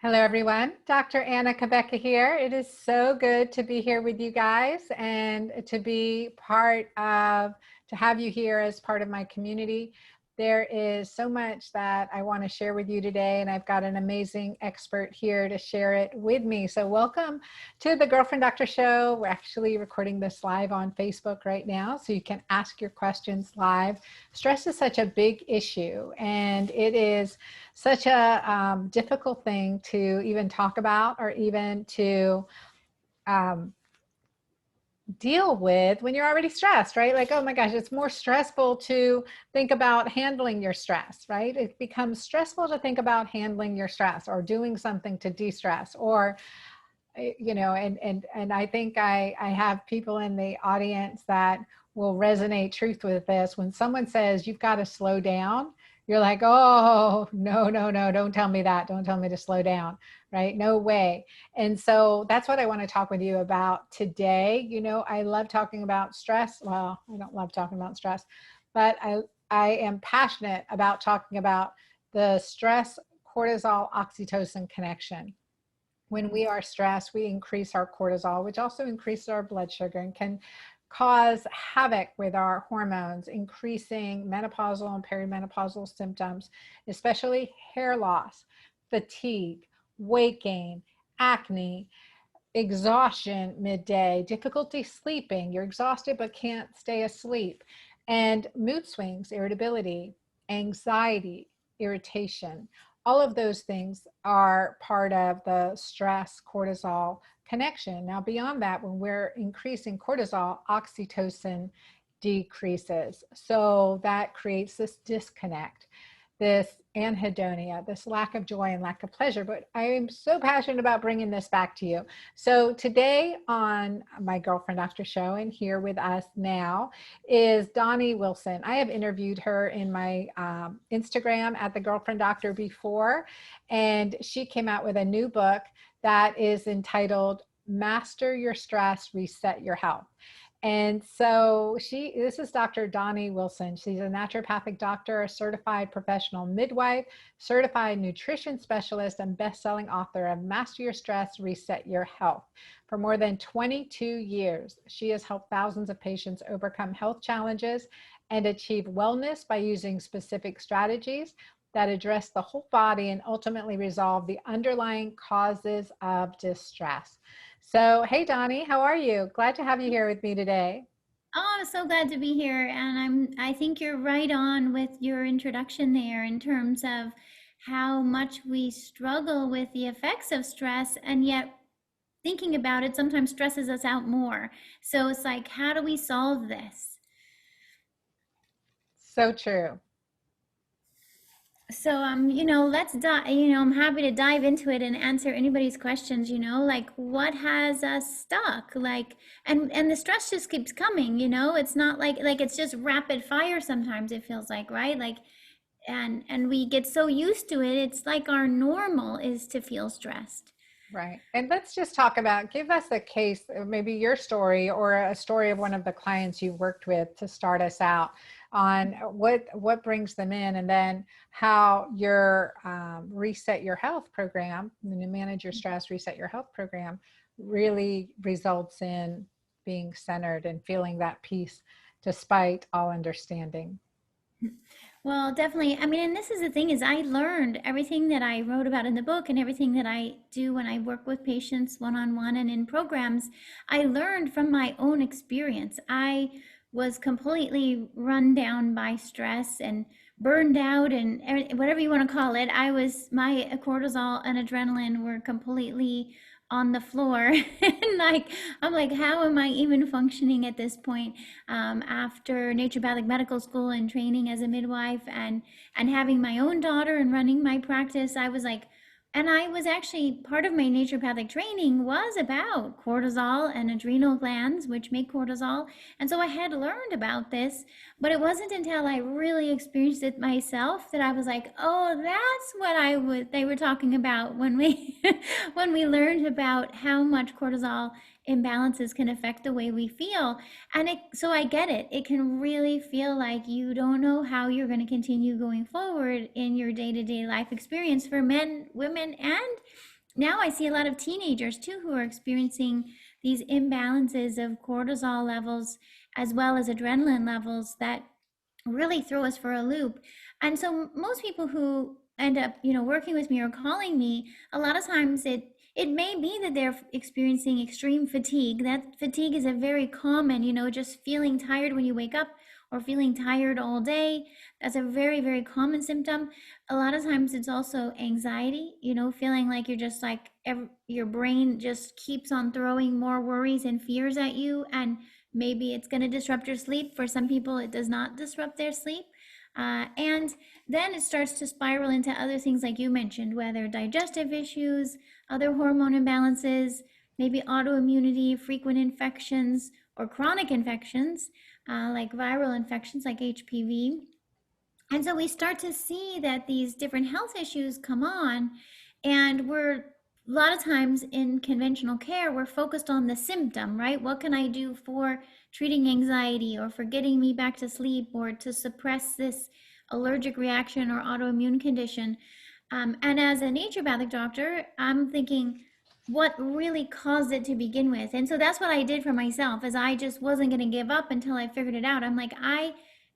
Hello, everyone. Dr. Anna Kebecka here. It is so good to be here with you guys and to be to have you here as part of my community. There is so much that I want to share with you today, and I've got an amazing expert here to share it with me. So welcome to the Girlfriend Doctor Show. We're actually recording this live on Facebook right now, so you can ask your questions live. Stress is such a big issue, and it is such a difficult thing to even talk about or even to deal with when you're already stressed, right? Like, oh my gosh, it's more stressful to think about handling your stress, right? It becomes stressful to think about handling your stress or doing something to de-stress or and I think I have people in the audience that will resonate truth with this. When someone says you've got to slow down, you're like, oh, no, don't tell me that. Don't tell me to slow down, right? No way. And so that's what I want to talk with you about today. I love talking about stress. Well, I don't love talking about stress, but I am passionate about talking about the stress cortisol oxytocin connection. When we are stressed, we increase our cortisol, which also increases our blood sugar and can cause havoc with our hormones, increasing menopausal and perimenopausal symptoms, especially hair loss, fatigue, weight gain, acne, exhaustion midday, difficulty sleeping. You're exhausted but can't stay asleep, and mood swings, irritability, anxiety, irritation. All of those things are part of the stress cortisol connection. Now, beyond that, when we're increasing cortisol, oxytocin decreases. So that creates this disconnect, this anhedonia, this lack of joy and lack of pleasure. But I am so passionate about bringing this back to you. So today on my Girlfriend Doctor Show, and here with us now is Doni Wilson. I have interviewed her in my Instagram at the Girlfriend Doctor before, and she came out with a new book that is entitled Master Your Stress, Reset Your Health. And so this is Dr. Doni Wilson. She's a naturopathic doctor, a certified professional midwife, certified nutrition specialist, and best-selling author of Master Your Stress, Reset Your Health. For more than 22 years, she has helped thousands of patients overcome health challenges and achieve wellness by using specific strategies that address the whole body and ultimately resolve the underlying causes of distress. So, hey, Doni, how are you? Glad to have you here with me today. Oh, I'm so glad to be here. And I think you're right on with your introduction there in terms of how much we struggle with the effects of stress, and yet thinking about it sometimes stresses us out more. So it's like, how do we solve this? So true. So let's dive, I'm happy to dive into it and answer anybody's questions, like what has us stuck? Like and the stress just keeps coming, It's not like it's just rapid fire sometimes it feels like, right? Like and we get so used to it. It's like our normal is to feel stressed. Right. And let's just talk about, give us a case, maybe your story or a story of one of the clients you've worked with to start us out on what brings them in, and then how your Reset Your Health program, when you manage your stress, Reset Your Health program really results in being centered and feeling that peace despite all understanding. Well, definitely. I mean, and this is the thing is I learned everything that I wrote about in the book and everything that I do when I work with patients one-on-one and in programs, I learned from my own experience. I was completely run down by stress and burned out and whatever you want to call it. My cortisol and adrenaline were completely on the floor. And I'm like, how am I even functioning at this point? After naturopathic medical school and training as a midwife and having my own daughter and running my practice, I was like, and I was actually part of my naturopathic training was about cortisol and adrenal glands, which make cortisol. And so I had learned about this, but it wasn't until I really experienced it myself that I was like, oh, that's what they were talking about when we when we learned about how much cortisol imbalances can affect the way we feel. So I get it. It can really feel like you don't know how you're going to continue going forward in your day-to-day life experience for men, women, and now I see a lot of teenagers too who are experiencing these imbalances of cortisol levels as well as adrenaline levels that really throw us for a loop. And so most people who end up, working with me or calling me, a lot of times it may be that they're experiencing extreme fatigue. That fatigue is a very common, just feeling tired when you wake up or feeling tired all day. That's a very, very common symptom. A lot of times it's also anxiety, feeling like you're just like your brain just keeps on throwing more worries and fears at you, and maybe it's going to disrupt your sleep. For some people, it does not disrupt their sleep. And then it starts to spiral into other things like you mentioned, whether digestive issues, other hormone imbalances, maybe autoimmunity, frequent infections, or chronic infections, like viral infections like HPV. And so we start to see that these different health issues come on, and we're a lot of times in conventional care, we're focused on the symptom, right? What can I do for treating anxiety or for getting me back to sleep or to suppress this allergic reaction or autoimmune condition? And as a naturopathic doctor, I'm thinking, what really caused it to begin with? And so that's what I did for myself, is I just wasn't going to give up until I figured it out. I'm like,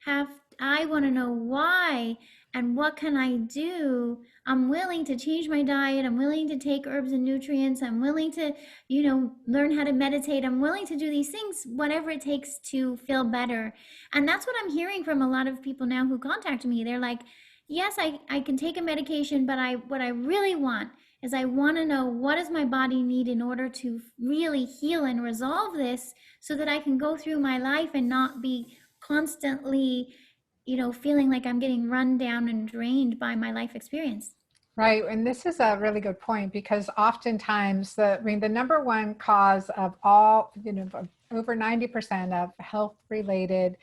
have I want to know why and what can I do. I'm willing to change my diet. I'm willing to take herbs and nutrients. I'm willing to, learn how to meditate. I'm willing to do these things, whatever it takes to feel better. And that's what I'm hearing from a lot of people now who contact me. They're like, yes, I can take a medication, but what I really want is I want to know, what does my body need in order to really heal and resolve this, so that I can go through my life and not be constantly, feeling like I'm getting run down and drained by my life experience. Right. And this is a really good point, because oftentimes the number one cause of all, over 90% of health related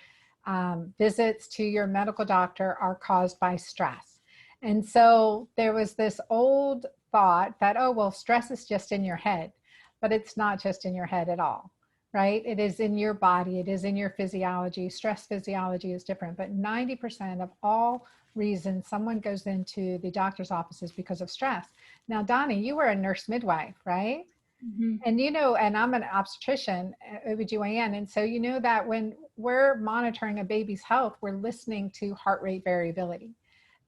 visits to your medical doctor are caused by stress. And so there was this old thought that, oh, well, stress is just in your head, but it's not just in your head at all, right? It is in your body. It is in your physiology. Stress physiology is different, but 90% of all reason someone goes into the doctor's office is because of stress. Now, Doni, you were a nurse midwife, right? Mm-hmm. And and I'm an obstetrician, OBGYN. And so that when we're monitoring a baby's health, we're listening to heart rate variability.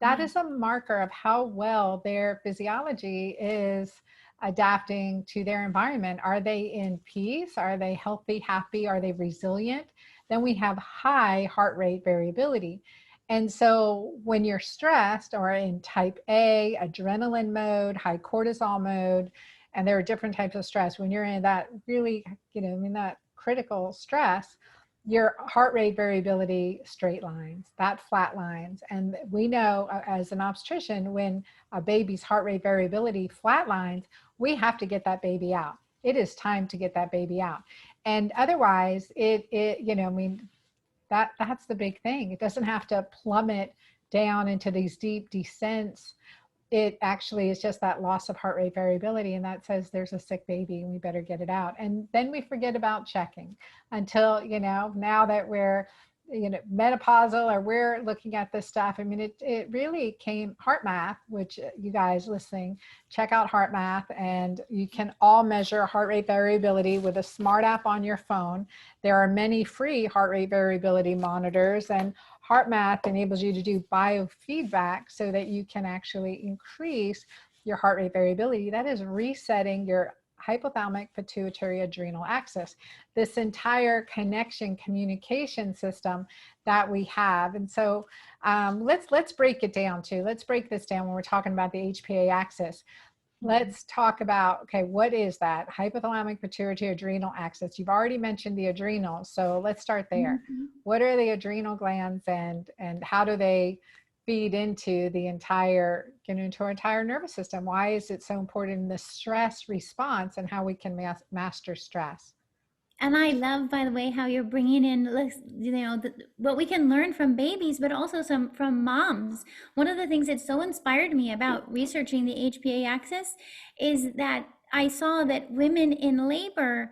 That Yeah. is a marker of how well their physiology is adapting to their environment. Are they in peace? Are they healthy, happy? Are they resilient? Then we have high heart rate variability. And so when you're stressed or in type A, adrenaline mode, high cortisol mode, and there are different types of stress, when you're in that really, that critical stress, your heart rate variability straight lines, that flat lines. And we know as an obstetrician, when a baby's heart rate variability flat lines, we have to get that baby out. It is time to get that baby out. And otherwise, that's the big thing. It doesn't have to plummet down into these deep descents. It actually is just that loss of heart rate variability, and that says there's a sick baby and we better get it out. And then we forget about checking until, now that we're, menopausal, or we're looking at this stuff. I mean, it really came, heart math, which you guys listening, check out heart math, and you can all measure heart rate variability with a smart app on your phone. There are many free heart rate variability monitors, and heart math enables you to do biofeedback so that you can actually increase your heart rate variability. That is resetting your hypothalamic pituitary adrenal axis, this entire connection communication system that we have. And so let's break it down too. Let's break this down when we're talking about the HPA axis. Let's talk about, okay, what is that hypothalamic pituitary adrenal axis? You've already mentioned the adrenals, so let's start there. Mm-hmm. What are the adrenal glands, and how do they feed into the entire, into our entire nervous system? Why is it so important in the stress response and how we can master stress? And I love, by the way, how you're bringing in, what we can learn from babies, but also some from moms. One of the things that so inspired me about researching the HPA axis is that I saw that women in labor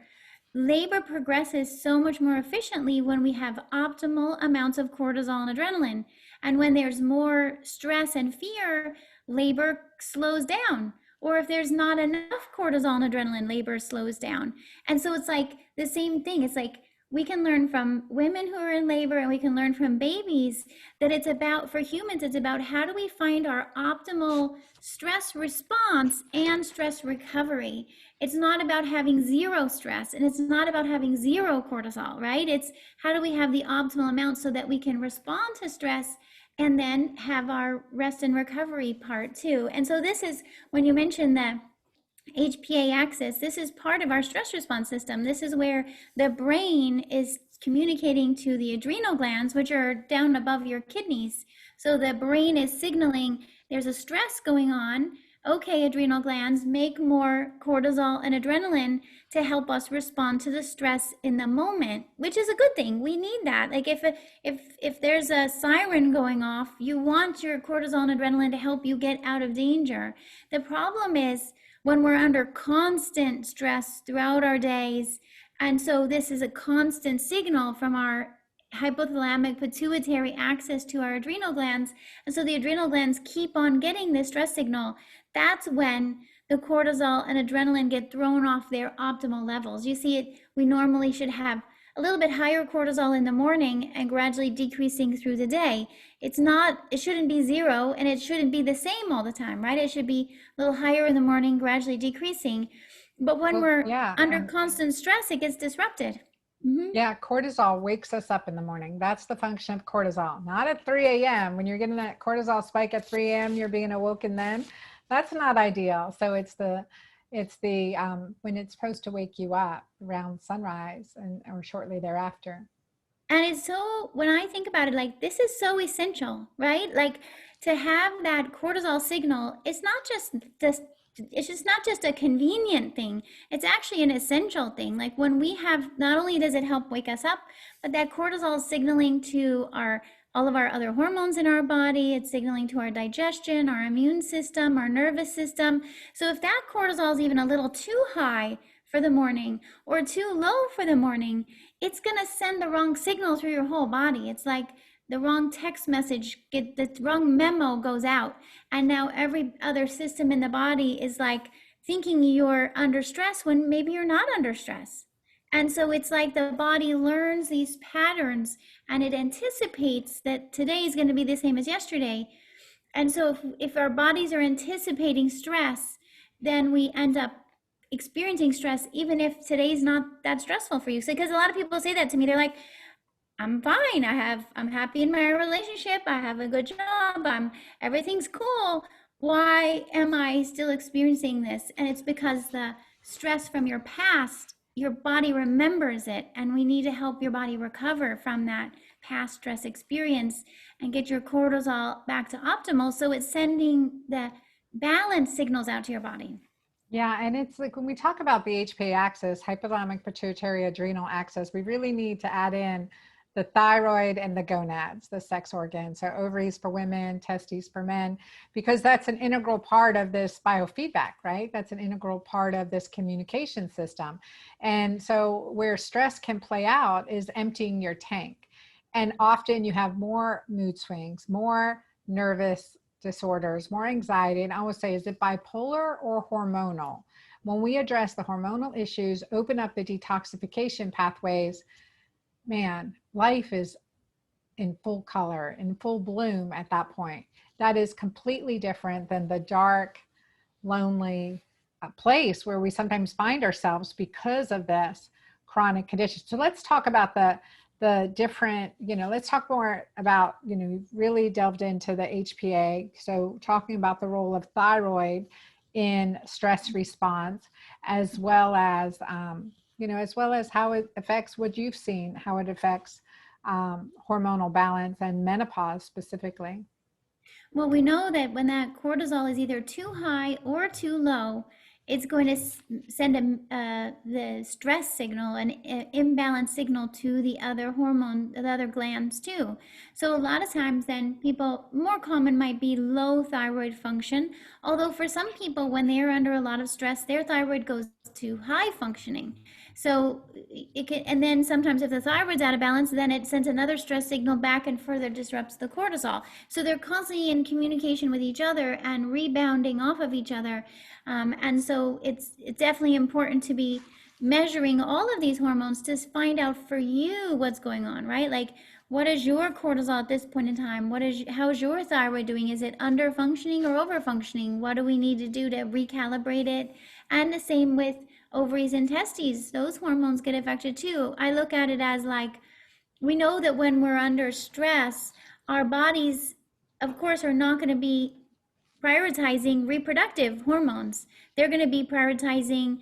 progresses so much more efficiently when we have optimal amounts of cortisol and adrenaline. And when there's more stress and fear, labor slows down. or if there's not enough cortisol and adrenaline, labor slows down. And so it's like the same thing. It's like we can learn from women who are in labor, and we can learn from babies that it's about, for humans, it's about how do we find our optimal stress response and stress recovery. It's not about having zero stress, and it's not about having zero cortisol, right? It's how do we have the optimal amount so that we can respond to stress and then have our rest and recovery part too. And so this is, when you mentioned the HPA axis, this is part of our stress response system. This is where the brain is communicating to the adrenal glands, which are down above your kidneys. So the brain is signaling there's a stress going on. Okay, adrenal glands, make more cortisol and adrenaline to help us respond to the stress in the moment, which is a good thing. We need that. Like if there's a siren going off, you want your cortisol and adrenaline to help you get out of danger. The problem is when we're under constant stress throughout our days, and so this is a constant signal from our hypothalamic pituitary axis to our adrenal glands, and so the adrenal glands keep on getting this stress signal. That's when the cortisol and adrenaline get thrown off their optimal levels. You see it, we normally should have a little bit higher cortisol in the morning and gradually decreasing through the day. It's not, it shouldn't be zero, and it shouldn't be the same all the time, right? It should be a little higher in the morning, gradually decreasing. But when we're under constant stress, it gets disrupted. Yeah, cortisol wakes us up in the morning. That's the function of cortisol. Not at 3 a.m. When you're getting that cortisol spike at 3 a.m., you're being awoken then. That's not ideal. So it's the when it's supposed to wake you up around sunrise or shortly thereafter. And it's so, when I think about it, like this is so essential, right? Like to have that cortisol signal, it's not just this, it's just not just a convenient thing. It's actually an essential thing. Like when we have, not only does it help wake us up, but that cortisol is signaling to all of our other hormones in our body. It's signaling to our digestion, our immune system, our nervous system. So if that cortisol is even a little too high for the morning or too low for the morning, it's going to send the wrong signal through your whole body. It's like the wrong text message, the wrong memo goes out. And now every other system in the body is like thinking you're under stress when maybe you're not under stress. And so it's like the body learns these patterns and it anticipates that today is going to be the same as yesterday. And so if our bodies are anticipating stress, then we end up experiencing stress even if today's not that stressful for you. So because a lot of people say that to me, they're like, I'm fine. I'm happy in my relationship. I have a good job. Everything's cool. Why am I still experiencing this? And it's because the stress from your past, your body remembers it, and we need to help your body recover from that past stress experience and get your cortisol back to optimal. So it's sending the balance signals out to your body. Yeah, and it's like when we talk about the HPA axis, hypothalamic pituitary adrenal axis, we really need to add in the thyroid and the gonads, the sex organs, so ovaries for women, testes for men, because that's an integral part of this biofeedback, right? That's an integral part of this communication system. And so where stress can play out is emptying your tank. And often you have more mood swings, more nervous disorders, more anxiety. And I always say, is it bipolar or hormonal? When we address the hormonal issues, open up the detoxification pathways, man, life is in full color, in full bloom at that point. That is completely different than the dark, lonely place where we sometimes find ourselves because of this chronic condition. So let's talk about the different, let's talk more about, you've really delved into the HPA. So talking about the role of thyroid in stress response, as well as, as well as how it affects what you've seen, how it affects hormonal balance and menopause specifically. Well, we know that when that cortisol is either too high or too low, it's going to send the stress signal, an imbalance signal to the other hormone, the other glands too. So a lot of times then people, more common might be low thyroid function. Although for some people, when they're under a lot of stress, their thyroid goes to high functioning. So it can, and then sometimes if the thyroid's out of balance, then it sends another stress signal back and further disrupts the cortisol. So they're constantly in communication with each other and rebounding off of each other. And so it's definitely important to be measuring all of these hormones to find out for you what's going on, right? Like, what is your cortisol at this point in time? How is your thyroid doing? Is it under functioning or over functioning? What do we need to do to recalibrate it? And the same with ovaries and testes. Those hormones get affected too. I look at it as like, we know that when we're under stress, our bodies, of course, are not going to be prioritizing reproductive hormones. They're going to be prioritizing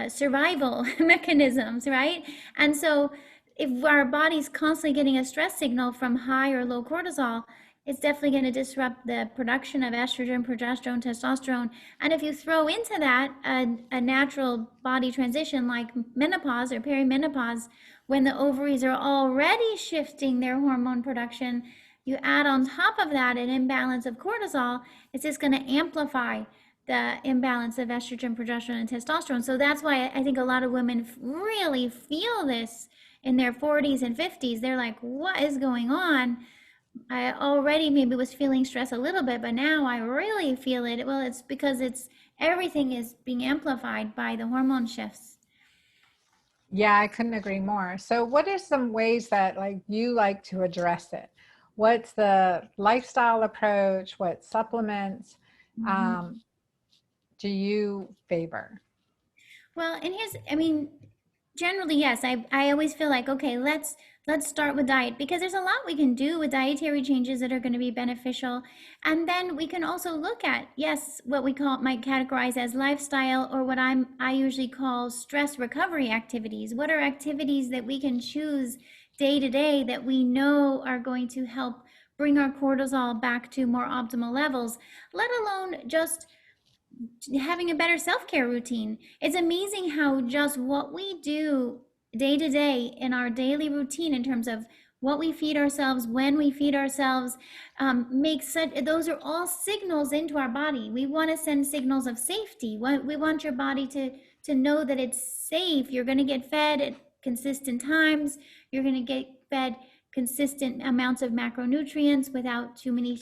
survival mechanisms, right? And so if our body's constantly getting a stress signal from high or low cortisol, it's definitely going to disrupt the production of estrogen, progesterone, testosterone. And if you throw into that a natural body transition like menopause or perimenopause, when the ovaries are already shifting their hormone production, you add on top of that an imbalance of cortisol, it's just going to amplify the imbalance of estrogen, progesterone, and testosterone. So that's why I think a lot of women really feel this in their 40s and 50s. They're like, what is going on? I already maybe was feeling stress a little bit, but now I really feel it. Well, it's because everything is being amplified by the hormone shifts. Yeah, I couldn't agree more. So what are some ways that like you like to address it? What's the lifestyle approach? What supplements do you favor? Well, and I mean, generally, yes, I always feel like, okay, let's start with diet, because there's a lot we can do with dietary changes that are going to be beneficial. And then we can also look at, yes, what we might categorize as lifestyle, or what I usually call stress recovery activities. What are activities that we can choose day to day that we know are going to help bring our cortisol back to more optimal levels, let alone just having a better self-care routine. It's amazing how just what we do day to day in our daily routine, in terms of what we feed ourselves, when we feed ourselves, makes such, those are all signals into our body. We want to send signals of safety. We want your body to know that it's safe. You're going to get fed at consistent times. You're going to get fed consistent amounts of macronutrients without too many,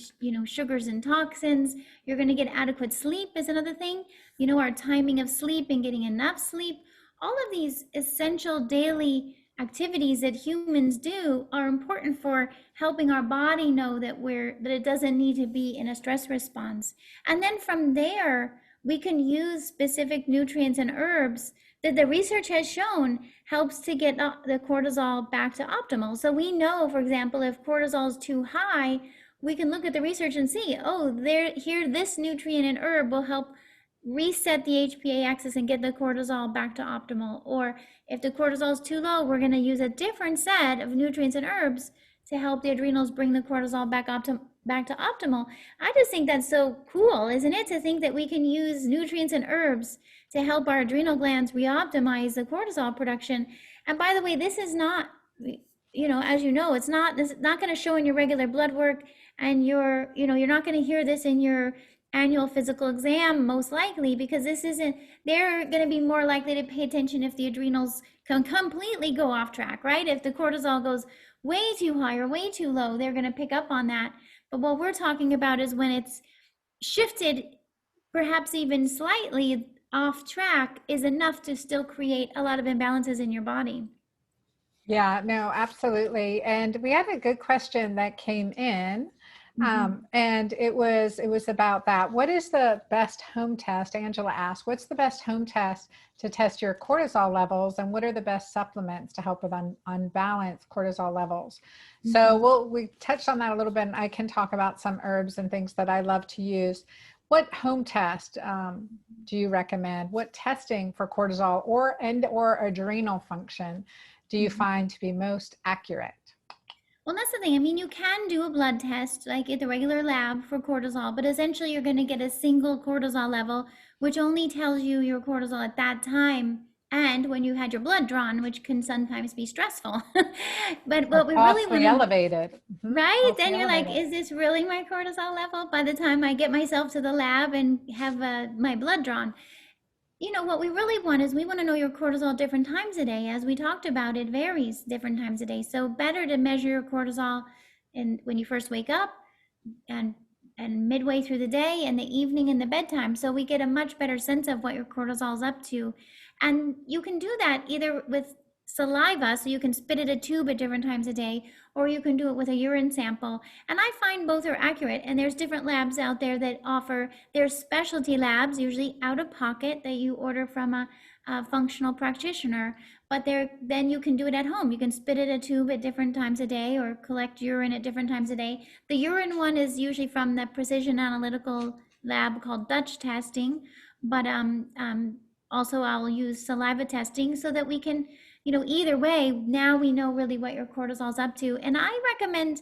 sugars and toxins. You're going to get adequate sleep is another thing. Our timing of sleep and getting enough sleep. All of these essential daily activities that humans do are important for helping our body know that it doesn't need to be in a stress response. And then from there, we can use specific nutrients and herbs that the research has shown helps to get the cortisol back to optimal. So we know, for example, if cortisol is too high, we can look at the research and see, this nutrient and herb will help reset the HPA axis and get the cortisol back to optimal. Or if the cortisol is too low, we're going to use a different set of nutrients and herbs to help the adrenals bring the cortisol back to optimal. I just think that's so cool, isn't it? To think that we can use nutrients and herbs to help our adrenal glands reoptimize the cortisol production. And by the way, this is not, as you know, it's not going to show in your regular blood work, and you're not going to hear this in your annual physical exam, most likely, because they're going to be more likely to pay attention if the adrenals can completely go off track, right? If the cortisol goes way too high or way too low, they're going to pick up on that. But what we're talking about is when it's shifted, perhaps even slightly off track, is enough to still create a lot of imbalances in your body. Yeah, no, absolutely. And we had a good question that came in. And it was about that. What is the best home test? Angela asked, what's the best home test to test your cortisol levels? And what are the best supplements to help with unbalanced cortisol levels? So we touched on that a little bit, and I can talk about some herbs and things that I love to use. What home test do you recommend? What testing for cortisol or adrenal function do you find to be most accurate? Well, that's the thing. I mean, you can do a blood test like at the regular lab for cortisol, but essentially you're going to get a single cortisol level, which only tells you your cortisol at that time and when you had your blood drawn, which can sometimes be stressful. But what we really want to elevated, right? Then you're like, is this really my cortisol level by the time I get myself to the lab and have my blood drawn? you know, what we really want is we want to know your cortisol different times a day. As we talked about, it varies different times a day. So better to measure your cortisol when you first wake up, and midway through the day, and the evening, and the bedtime, so we get a much better sense of what your cortisol is up to. And you can do that either with saliva, so you can spit at a tube at different times a day, or you can do it with a urine sample. And I find both are accurate, and there's different labs out there that offer, there's specialty labs, usually out of pocket, that you order from a functional practitioner. But then you can do it at home. You can spit at a tube at different times a day, or collect urine at different times a day. The urine one is usually from the precision analytical lab called Dutch testing, but also I'll use saliva testing, so that we can, you know, either way, now we know really what your cortisol's up to. And I recommend,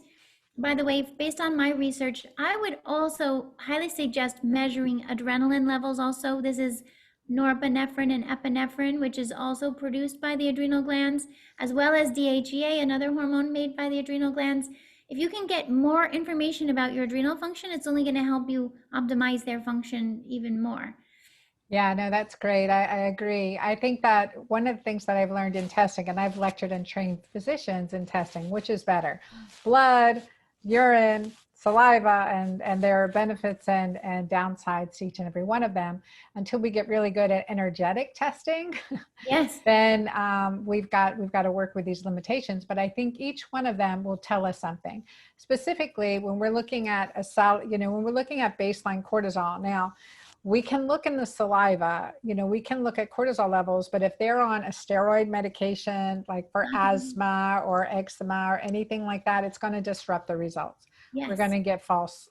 by the way, based on my research, I would also highly suggest measuring adrenaline levels also. This is norepinephrine and epinephrine, which is also produced by the adrenal glands, as well as DHEA, another hormone made by the adrenal glands. If you can get more information about your adrenal function, it's only going to help you optimize their function even more. Yeah, no, that's great. I agree. I think that one of the things that I've learned in testing, and I've lectured and trained physicians in testing, which is better, blood, urine, saliva, and there are benefits and downsides to each and every one of them. Until we get really good at energetic testing, Yes. then we've got to work with these limitations. But I think each one of them will tell us something. Specifically, when we're looking at when we're looking at baseline cortisol. Now, we can look in the saliva, we can look at cortisol levels, but if they're on a steroid medication, like for asthma or eczema or anything like that, it's going to disrupt the results. Yes. We're going to get false,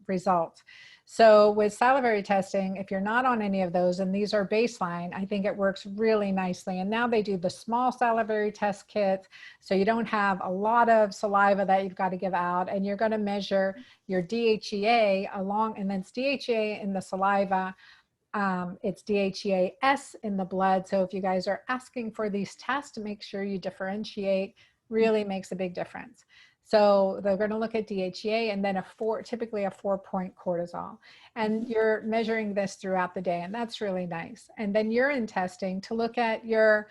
results. So with salivary testing, if you're not on any of those, and these are baseline, I think it works really nicely. And now they do the small salivary test kits, so you don't have a lot of saliva that you've got to give out, and you're going to measure your DHEA and then it's DHEA in the saliva. It's DHEA-S in the blood. So if you guys are asking for these tests, to make sure you differentiate, really makes a big difference. So they're going to look at DHEA and then typically a 4-point cortisol. And you're measuring this throughout the day, and that's really nice. And then urine testing to look at your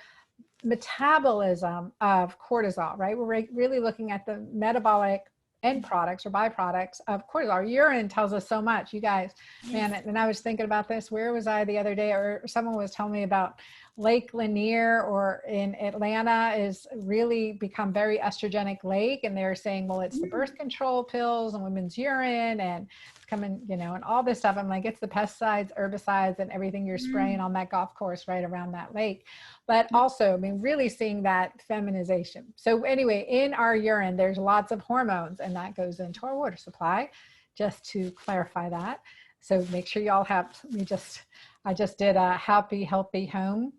metabolism of cortisol, right? We're really looking at the metabolic end products or byproducts of cortisol. Our urine tells us so much, you guys. Man, and I was thinking about this. Where was I the other day? Or someone was telling me about Lake Lanier, or in Atlanta, is really become very estrogenic lake. And they're saying, well, it's the birth control pills and women's urine and it's coming, and all this stuff. I'm like, it's the pesticides, herbicides, and everything you're spraying on that golf course right around that lake. But also, really seeing that feminization. So anyway, in our urine, there's lots of hormones, and that goes into our water supply, just to clarify that. So make sure y'all I just did a Happy Healthy Home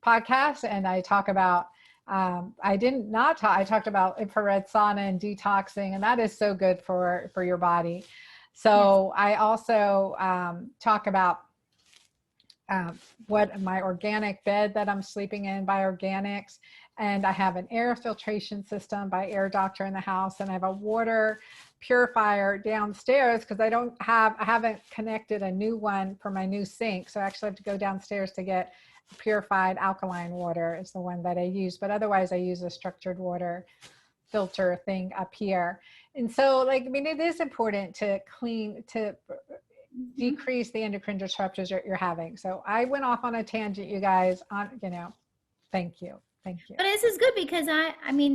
podcast, and I talk about, I talked about infrared sauna and detoxing, and that is so good for your body. So I also talk about what my organic bed that I'm sleeping in by organics, and I have an air filtration system by Air Doctor in the house, and I have a water purifier downstairs because I haven't connected a new one for my new sink, so I actually have to go downstairs to get purified alkaline water is the one that I use, but otherwise I use a structured water filter thing up here. And so it is important to decrease the endocrine disruptors you're having. So I went off on a tangent, you guys, thank you. But this is good because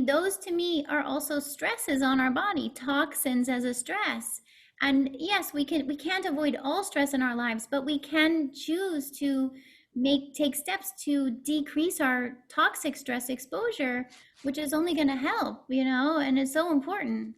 those to me are also stresses on our body, toxins as a stress. And yes, we can't avoid all stress in our lives, but we can choose to take steps to decrease our toxic stress exposure, which is only going to help, and it's so important.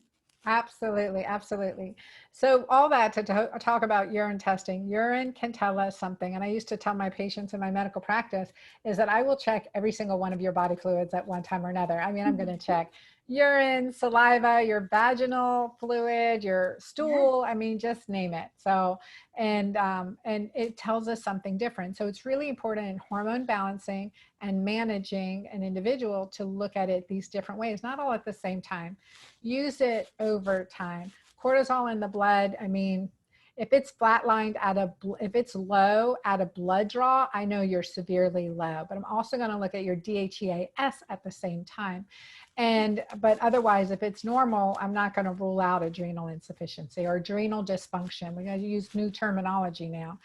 Absolutely. Absolutely. So all that to talk about urine testing. Urine can tell us something. And I used to tell my patients in my medical practice is that I will check every single one of your body fluids at one time or another. I'm going to check urine, saliva, your vaginal fluid, your stool, just name it. So, and it tells us something different. So it's really important in hormone balancing and managing an individual to look at it these different ways, not all at the same time. Use it over time. Cortisol in the blood, If it's flatlined if it's low at a blood draw, I know you're severely low, but I'm also going to look at your DHEAS at the same time. But otherwise, if it's normal, I'm not going to rule out adrenal insufficiency or adrenal dysfunction. We're going to use new terminology now.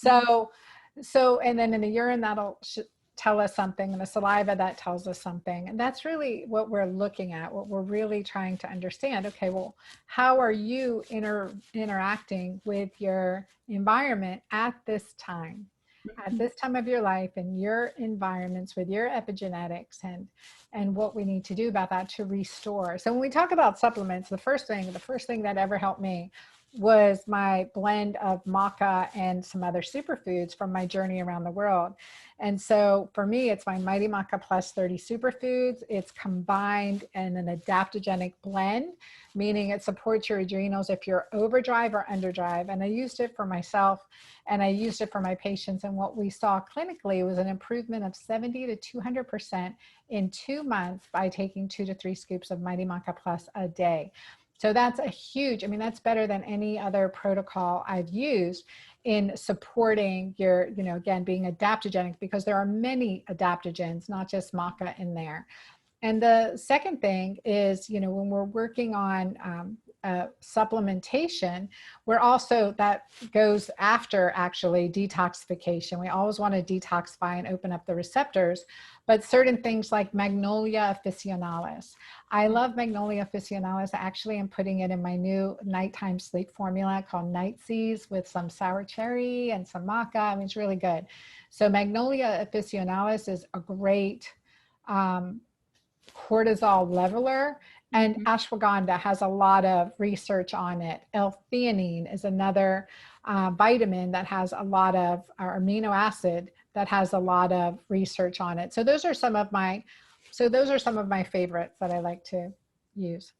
And then in the urine, that'll tell us something, and the saliva, that tells us something. And that's really what we're looking at, what we're really trying to understand. Okay, well, how are you interacting with your environment at this time? At this time of your life and your environments with your epigenetics and what we need to do about that to restore. So when we talk about supplements, the first thing that ever helped me was my blend of maca and some other superfoods from my journey around the world. And so for me, it's my Mighty Maca Plus 30 superfoods. It's combined in an adaptogenic blend, meaning it supports your adrenals if you're overdrive or underdrive. And I used it for myself and I used it for my patients. And what we saw clinically was an improvement of 70 to 200% in 2 months by taking 2 to 3 scoops of Mighty Maca Plus a day. So that's a huge, I mean, that's better than any other protocol I've used in supporting your, again, being adaptogenic, because there are many adaptogens, not just maca in there. And the second thing is, when we're working on supplementation, that goes after actually detoxification. We always want to detoxify and open up the receptors, but certain things like Magnolia officinalis. I love Magnolia officinalis. I actually am putting it in my new nighttime sleep formula called Night Seas with some sour cherry and some maca. I mean, it's really good. So Magnolia officinalis is a great cortisol leveler, and ashwagandha has a lot of research on it. L-theanine is another vitamin that has a lot of, or amino acid that has a lot of research on it. So those are some of my favorites that I like to use.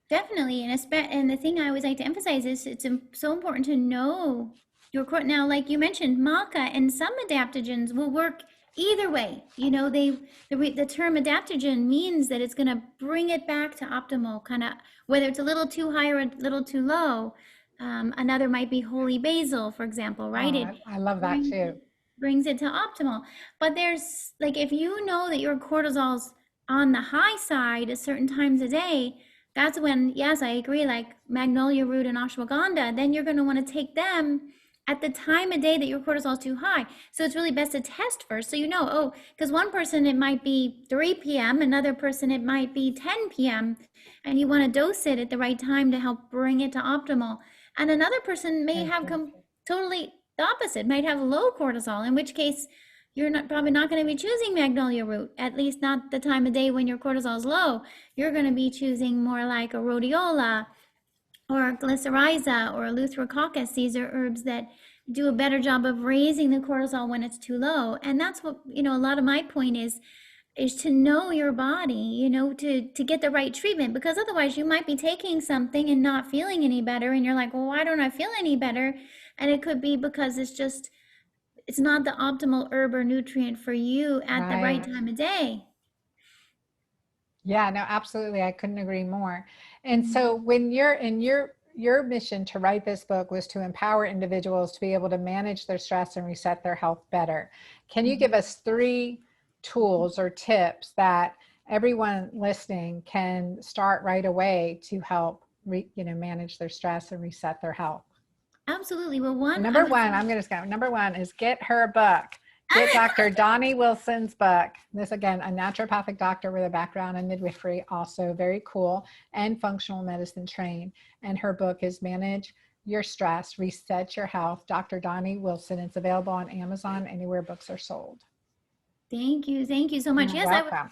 Definitely, and the thing I always like to emphasize is it's so important to know your core. Now, like you mentioned, maca and some adaptogens will work either way. The term adaptogen means that it's going to bring it back to optimal, kind of whether it's a little too high or a little too low. Another might be holy basil, for example, right? Oh, I love that too. Brings it to optimal. But there's like, if you know that your cortisol's on the high side at certain times a day, that's when, yes, I agree, like magnolia root and ashwagandha, then you're going to want to take them at the time of day that your cortisol is too high. So it's really best to test first. So because one person it might be 3 p.m., another person it might be 10 p.m., and you want to dose it at the right time to help bring it to optimal. And another person may have totally the opposite, might have low cortisol, in which case you're probably not going to be choosing magnolia root, at least not the time of day when your cortisol is low. You're going to be choosing more like a rhodiola or glycyrrhiza or eleutherococcus. These are herbs that do a better job of raising the cortisol when it's too low. And that's what, a lot of my point is to know your body, to get the right treatment, because otherwise you might be taking something and not feeling any better. And you're like, well, why don't I feel any better? And it could be because it's not the optimal herb or nutrient for you at the right time of day. Yeah, no, absolutely. I couldn't agree more. And so when you're in your mission to write this book was to empower individuals to be able to manage their stress and reset their health better. Can you give us 3 tools or tips that everyone listening can start right away to help manage their stress and reset their health? Absolutely. Well, Number one is get her book. Get Dr. Doni Wilson's book. This, again, a naturopathic doctor with a background in midwifery, also very cool, and functional medicine trained. And her book is Manage Your Stress, Reset Your Health, Dr. Doni Wilson. It's available on Amazon, anywhere books are sold. Thank you so much. You're welcome.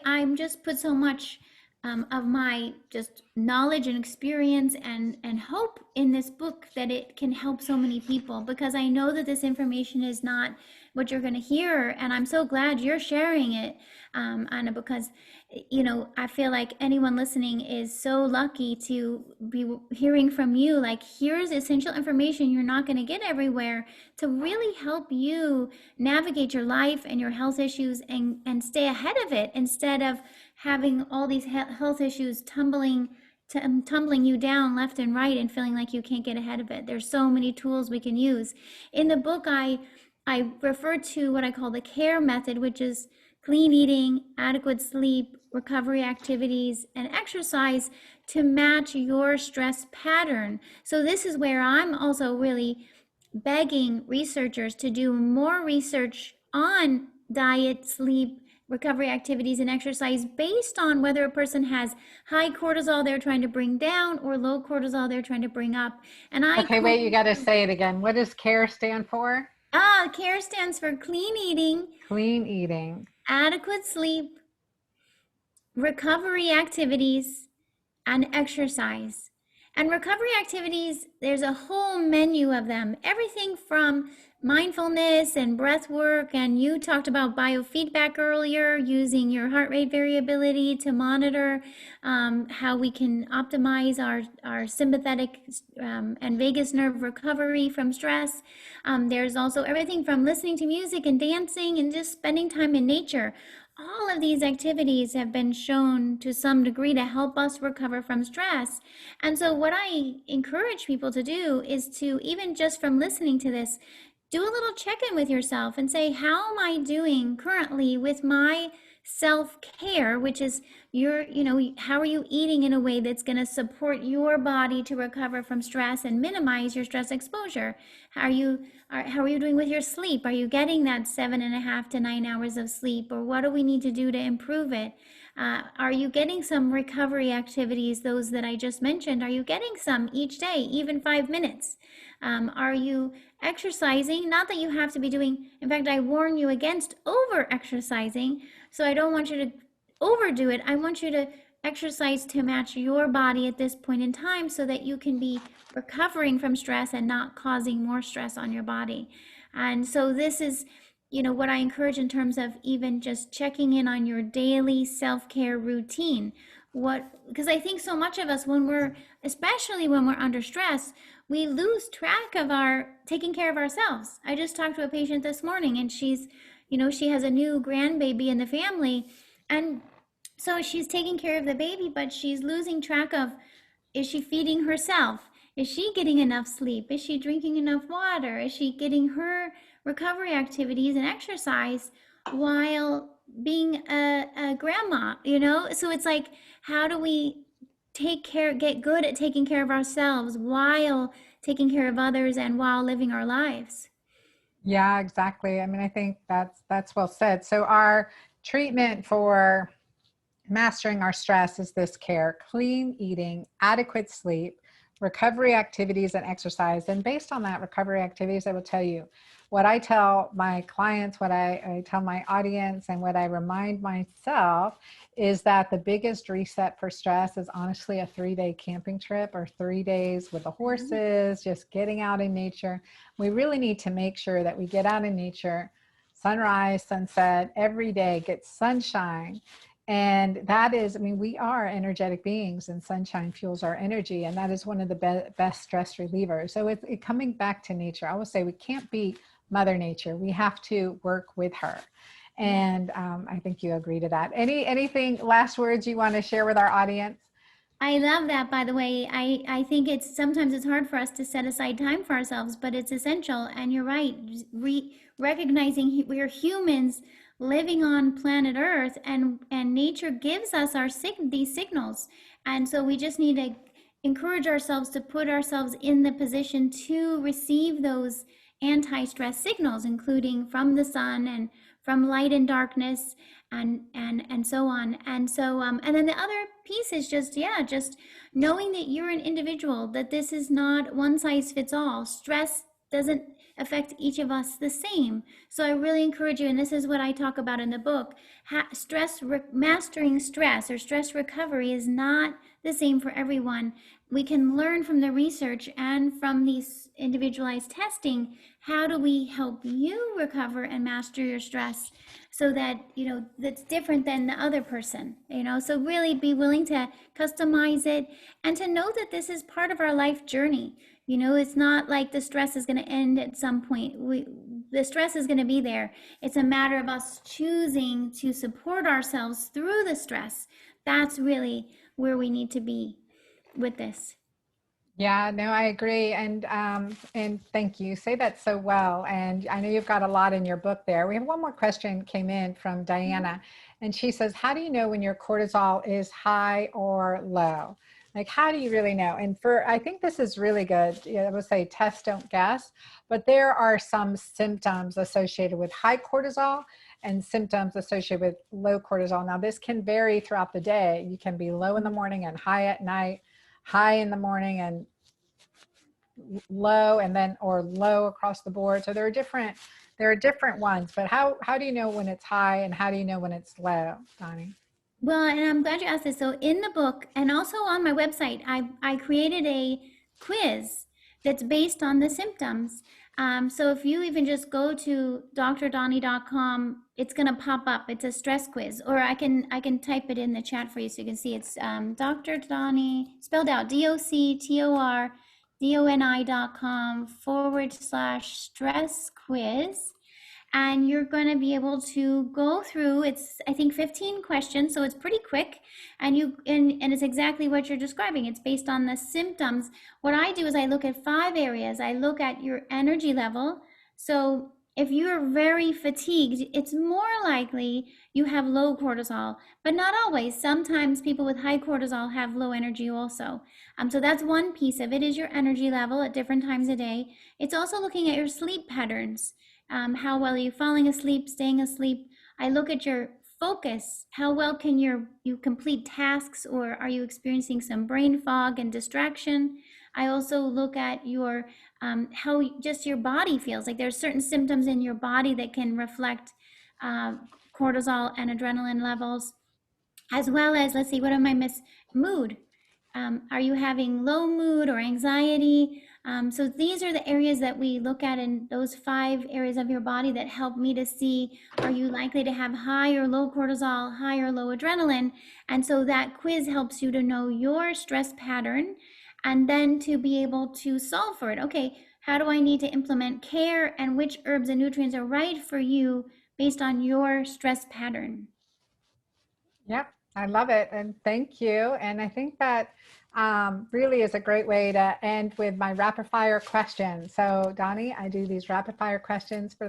I'm just put so much of my just knowledge and experience and hope in this book that it can help so many people, because I know that this information is not what you're going to hear, and I'm so glad you're sharing it, Anna, because I feel like anyone listening is so lucky to be hearing from you. Like, here's essential information you're not going to get everywhere to really help you navigate your life and your health issues and stay ahead of it, instead of having all these health issues tumbling tumbling you down left and right and feeling like you can't get ahead of it. There's so many tools we can use. In the book, I refer to what I call the CARE method, which is clean eating, adequate sleep, recovery activities, and exercise to match your stress pattern. So this is where I'm also really begging researchers to do more research on diet, sleep, recovery activities, and exercise based on whether a person has high cortisol they're trying to bring down or low cortisol they're trying to bring up. And I Okay, wait, you coin got to say it again. What does CARE stand for? CARE stands for clean eating, Clean eating. adequate sleep, recovery activities, and exercise. And recovery activities, there's a whole menu of them. Everything from mindfulness and breath work, and you talked about biofeedback earlier, using your heart rate variability to monitor how we can optimize our sympathetic and vagus nerve recovery from stress. There's also everything from listening to music and dancing and just spending time in nature. All of these activities have been shown to some degree to help us recover from stress. And so what I encourage people to do is to, even just from listening to this, do a little check-in with yourself and say, how am I doing currently with my self-care, which is how are you eating in a way that's going to support your body to recover from stress and minimize your stress exposure? How are you doing with your sleep? Are you getting that 7.5 to 9 hours of sleep, or what do we need to do to improve it? Are you getting some recovery activities, those that I just mentioned? Are you getting some each day, even 5 minutes? Are you exercising? Not that you have to be doing, in fact, I warn you against over exercising. So I don't want you to overdo it. I want you to exercise to match your body at this point in time so that you can be recovering from stress and not causing more stress on your body. And so this is, what I encourage in terms of even just checking in on your daily self-care routine. Because I think so much of us, especially when we're under stress, we lose track of taking care of ourselves. I just talked to a patient this morning, and she has a new grandbaby in the family, and so she's taking care of the baby, but she's losing track of, is she feeding herself? Is she getting enough sleep? Is she drinking enough water? Is she getting her recovery activities and exercise while being a grandma? So it's like, how do we get good at taking care of ourselves while taking care of others and while living our lives? Yeah, exactly. I mean, I think that's well said. So our treatment for mastering our stress is this CARE: clean eating, adequate sleep, recovery activities, and exercise. And based on that recovery activities, I will tell you what I tell my clients, what I tell my audience, and what I remind myself is that the biggest reset for stress is honestly a 3-day camping trip, or 3 days with the horses, just getting out in nature. We really need to make sure that we get out in nature, sunrise, sunset, every day, get sunshine. And that is, I mean, we are energetic beings, and sunshine fuels our energy. And that is one of the best stress relievers. So it's coming back to nature. I will say we can't beat Mother Nature. We have to work with her. And I think you agree to that. Anything, last words you want to share with our audience? I love that, by the way. I think sometimes it's hard for us to set aside time for ourselves, but it's essential. And you're right, recognizing we're humans living on planet Earth, and nature gives us these signals. And so we just need to encourage ourselves to put ourselves in the position to receive those anti-stress signals, including from the sun and from light and darkness, and so on. And so and then the other piece is just knowing that you're an individual, that this is not one size fits all. Stress doesn't affect each of us the same. So I really encourage you, and this is what I talk about in the book, mastering stress, or stress recovery, is not the same for everyone. We can learn from the research and from these individualized testing, how do we help you recover and master your stress so that, that's different than the other person, so really be willing to customize it, and to know that this is part of our life journey. It's not like the stress is going to end at some point. The stress is going to be there. It's a matter of us choosing to support ourselves through the stress. That's really where we need to be. with this. Yeah, no, I agree. And thank you. You say that so well. And I know you've got a lot in your book there. We have one more question came in from Diana, and she says, how do you know when your cortisol is high or low? Like, how do you really know? And I think this is really good. I would say test, don't guess, but there are some symptoms associated with high cortisol and symptoms associated with low cortisol. Now, this can vary throughout the day. You can be low in the morning and high at night, high in the morning and low, and then or low across the board. So there are different ones, but how do you know when it's high and how do you know when it's low, Donnie? Well, and I'm glad you asked this. So in the book and also on my website, I created a quiz that's based on the symptoms. So if you even just go to drdoni.com, it's going to pop up. It's a stress quiz, or I can type it in the chat for you so you can see. It's Dr. Doni, spelled out doctordoni.com/stress quiz. And you're going to be able to go through, it's I think 15 questions, so it's pretty quick, and it's exactly what you're describing. It's based on the symptoms. What I do is I look at 5 areas. I look at your energy level. So if you're very fatigued, it's more likely you have low cortisol, but not always. Sometimes people with high cortisol have low energy also. So that's one piece of it, is your energy level at different times a day. It's also looking at your sleep patterns. How well are you falling asleep, staying asleep? I look at your focus. How well can you complete tasks, or are you experiencing some brain fog and distraction? I also look at your how just your body feels. Like there's certain symptoms in your body that can reflect cortisol and adrenaline levels, as well as, let's see, what am I miss? Mood. Are you having low mood or anxiety? So these are the areas that we look at in those 5 areas of your body that help me to see, are you likely to have high or low cortisol, high or low adrenaline? And so that quiz helps you to know your stress pattern and then to be able to solve for it. Okay, how do I need to implement care, and which herbs and nutrients are right for you based on your stress pattern? Yep, I love it. And thank you. And I think that really is a great way to end with my rapid fire question. So Donnie, I do these rapid fire questions for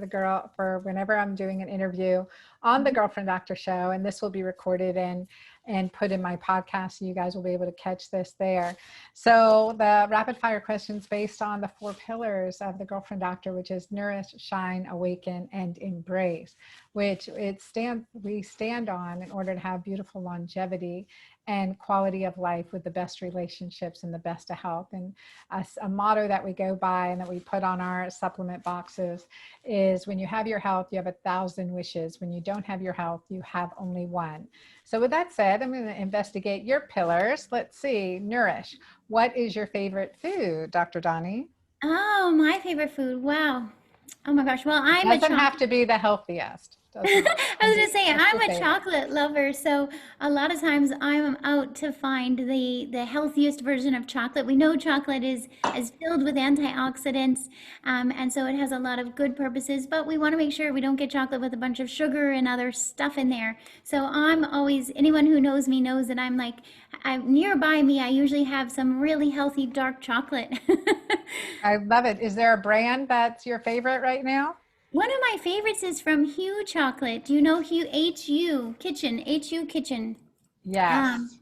for whenever I'm doing an interview on the Girlfriend Doctor show. And this will be recorded and put in my podcast. So you guys will be able to catch this there. So the rapid fire questions based on the 4 pillars of the Girlfriend Doctor, which is nourish, shine, awaken, and embrace, which we stand on in order to have beautiful longevity and quality of life with the best relationships and the best of health. And a motto that we go by and that we put on our supplement boxes is, when you have your health, you have 1,000 wishes. When you don't have your health, you have only one. So with that said, I'm going to investigate your pillars. Let's see, nourish. What is your favorite food, Dr. Donnie? Oh, my favorite food. Wow. Oh my gosh. Well, I'm a Doesn't have chocolate. to be the healthiest. Does not. I was gonna say What's I'm your a favorite? chocolate lover, so a lot of times I'm out to find the healthiest version of chocolate. We know chocolate is filled with antioxidants, and so it has a lot of good purposes. But we want to make sure we don't get chocolate with a bunch of sugar and other stuff in there. So I'm always, anyone who knows me knows that nearby me. I usually have some really healthy dark chocolate. I love it. Is there a brand that's your favorite right now? One of my favorites is from Hue Chocolate. Do you know Hue, HU Kitchen? Um, Yes.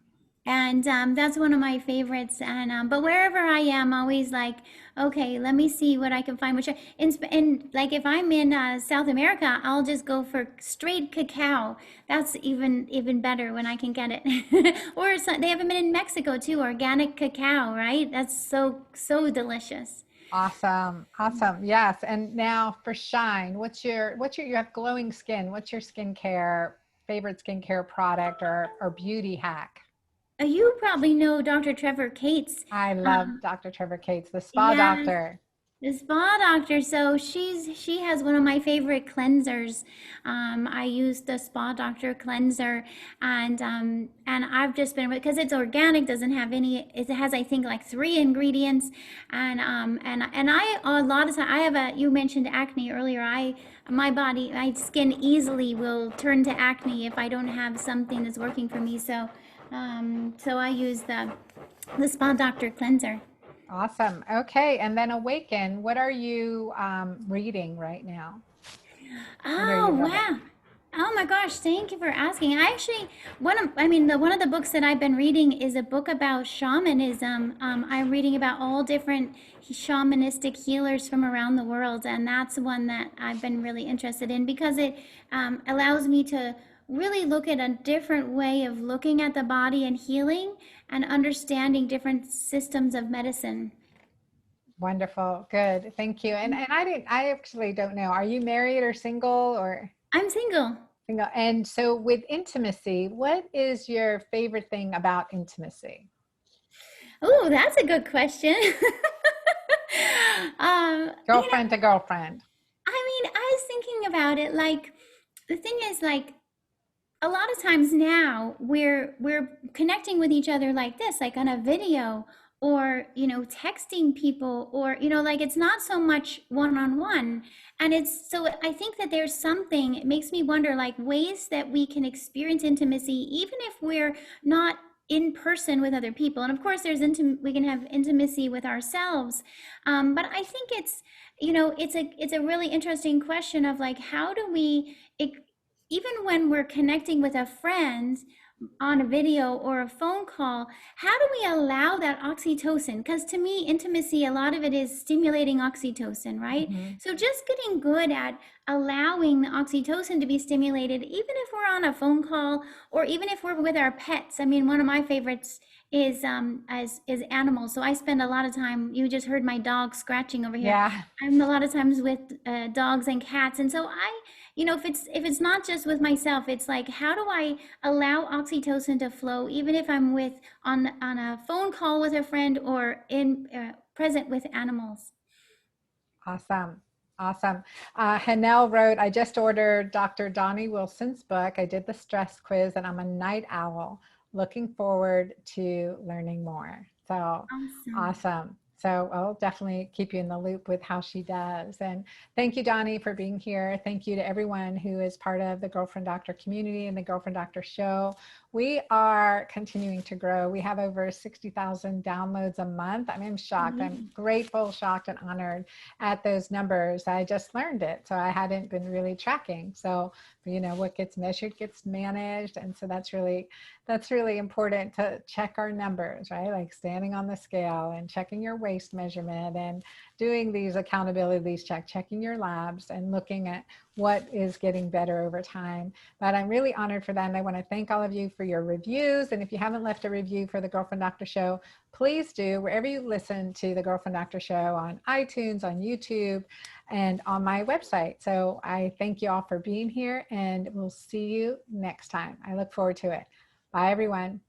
and that's one of my favorites. And but wherever I am, always like, okay, let me see what I can find. In like if I'm in South America, I'll just go for straight cacao. That's even better when I can get it. Or they have them in Mexico too, organic cacao, right? That's so delicious. Awesome. Awesome. Yes. And now for shine, you have glowing skin. What's your favorite skincare product or beauty hack? You probably know Dr. Trevor Cates. I love Um, Dr. Trevor Cates, the spa yes, doctor. the spa doctor. So she has one of my favorite cleansers. I use the spa doctor cleanser, and I've just been, because it's organic, doesn't have any. It has, I think, like 3 ingredients, and I, a lot of time, I have a. You mentioned acne earlier. My skin easily will turn to acne if I don't have something that's working for me. So I use The Spa Doctor Cleanser. Awesome. Okay. And then Awaken, what are you reading right now? What are Oh, you loving? wow. Oh my gosh, thank you for asking. I actually, I mean, one of the books that I've been reading is a book about shamanism. I'm reading about all different shamanistic healers from around the world, and that's one that I've been really interested in because it allows me to really look at a different way of looking at the body and healing and understanding different systems of medicine. Wonderful. Good. Thank you. And I actually don't know. Are you married or single or I'm single. single? And so with intimacy, what is your favorite thing about intimacy? Oh, that's a good question. You know, Girlfriend to girlfriend. I mean, I was thinking about it like the thing is like a lot of times now we're connecting with each other like this, like on a video or, texting people or, like it's not so much one on one. And it's so I think that there's something, it makes me wonder like ways that we can experience intimacy even if we're not in person with other people. And of course we can have intimacy with ourselves. But I think it's a really interesting question of like how do we even when we're connecting with a friend on a video or a phone call, how do we allow that oxytocin? Because to me, intimacy, a lot of it is stimulating oxytocin, right? Mhm. So just getting good at allowing the oxytocin to be stimulated, even if we're on a phone call or even if we're with our pets. I mean, one of my favorites is animals. So I spend a lot of time. You just heard my dog scratching over here. Yeah. I'm a lot of times with dogs and cats, and so if it's not just with myself, it's like how do I allow oxytocin to flow even if I'm with on a phone call with a friend or in present with animals. Awesome. Awesome. Hanel wrote, I just ordered Dr. Doni Wilson's book. I did the stress quiz and I'm a night owl. Looking forward to learning more. So Awesome. awesome. So I'll definitely keep you in the loop with how she does. And thank you, Doni, for being here. Thank you to everyone who is part of the Girlfriend Doctor community and the Girlfriend Doctor show. We are continuing to grow. We have over 60,000 downloads a month. I mean, I'm shocked. I'm grateful, shocked, and honored at those numbers. I just learned it. So I hadn't been really tracking. So, what gets measured gets managed. And so that's really important to check our numbers, right? Like standing on the scale and checking your waist measurement and doing these accountabilities checking your labs and looking at what is getting better over time. But I'm really honored for that. And I want to thank all of you for your reviews. And if you haven't left a review for the Girlfriend Doctor Show, please do wherever you listen to the Girlfriend Doctor Show, on iTunes, on YouTube, and on my website. So I thank you all for being here and we'll see you next time. I look forward to it. Bye, everyone.